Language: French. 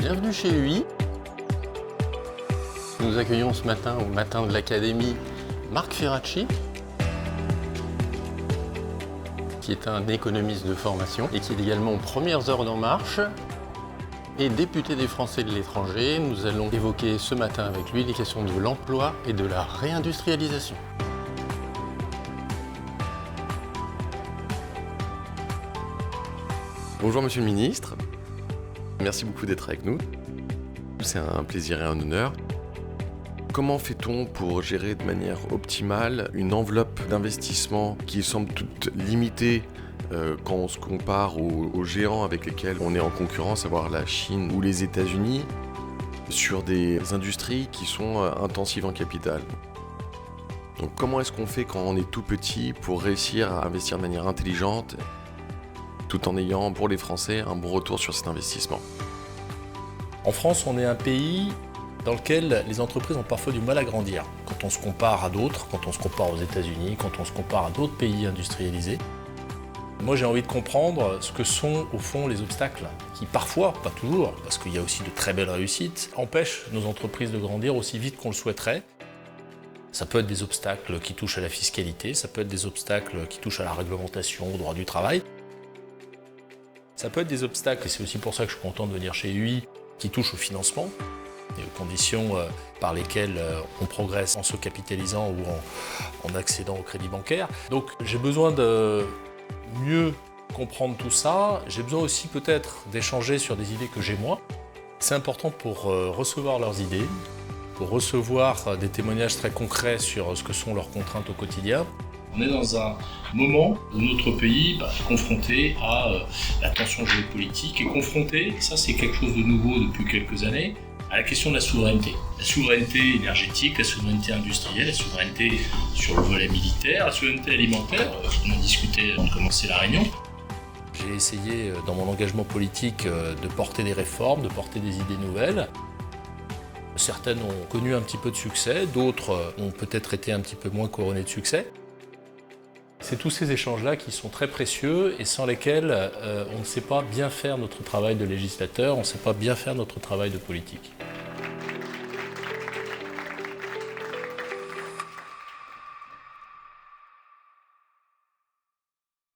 Bienvenue chez UI. Nous accueillons ce matin, au matin de l'Académie, Marc Ferracci, qui est un économiste de formation et qui est également aux premières heures d'En Marche et député des Français de l'étranger. Nous allons évoquer ce matin avec lui les questions de l'emploi et de la réindustrialisation. Bonjour Monsieur le Ministre, merci beaucoup d'être avec nous. C'est un plaisir et un honneur. Comment fait-on pour gérer de manière optimale une enveloppe d'investissement qui semble toute limitée quand on se compare aux géants avec lesquels on est en concurrence, à savoir la Chine ou les États-Unis, sur des industries qui sont intensives en capital? Donc comment est-ce qu'on fait quand on est tout petit pour réussir à investir de manière intelligente tout en ayant pour les Français un bon retour sur cet investissement? En France, on est un pays dans lequel les entreprises ont parfois du mal à grandir. Quand on se compare à d'autres, quand on se compare aux États-Unis, quand on se compare à d'autres pays industrialisés. Moi, j'ai envie de comprendre ce que sont au fond les obstacles qui parfois, pas toujours, parce qu'il y a aussi de très belles réussites, empêchent nos entreprises de grandir aussi vite qu'on le souhaiterait. Ça peut être des obstacles qui touchent à la fiscalité, ça peut être des obstacles qui touchent à la réglementation, au droit du travail. Ça peut être des obstacles, et c'est aussi pour ça que je suis content de venir chez UI, qui touchent au financement et aux conditions par lesquelles on progresse en se capitalisant ou en accédant au crédit bancaire. Donc j'ai besoin de mieux comprendre tout ça. J'ai besoin aussi peut-être d'échanger sur des idées que j'ai moi. C'est important pour recevoir leurs idées, pour recevoir des témoignages très concrets sur ce que sont leurs contraintes au quotidien. On est dans un moment où notre pays est confronté à la tension géopolitique et confronté, ça c'est quelque chose de nouveau depuis quelques années, à la question de la souveraineté. La souveraineté énergétique, la souveraineté industrielle, la souveraineté sur le volet militaire, la souveraineté alimentaire, on en discutait avant de commencer la réunion. J'ai essayé dans mon engagement politique de porter des réformes, de porter des idées nouvelles. Certaines ont connu un petit peu de succès, d'autres ont peut-être été un petit peu moins couronnées de succès. C'est tous ces échanges-là qui sont très précieux et sans lesquels on ne sait pas bien faire notre travail de législateur, on ne sait pas bien faire notre travail de politique.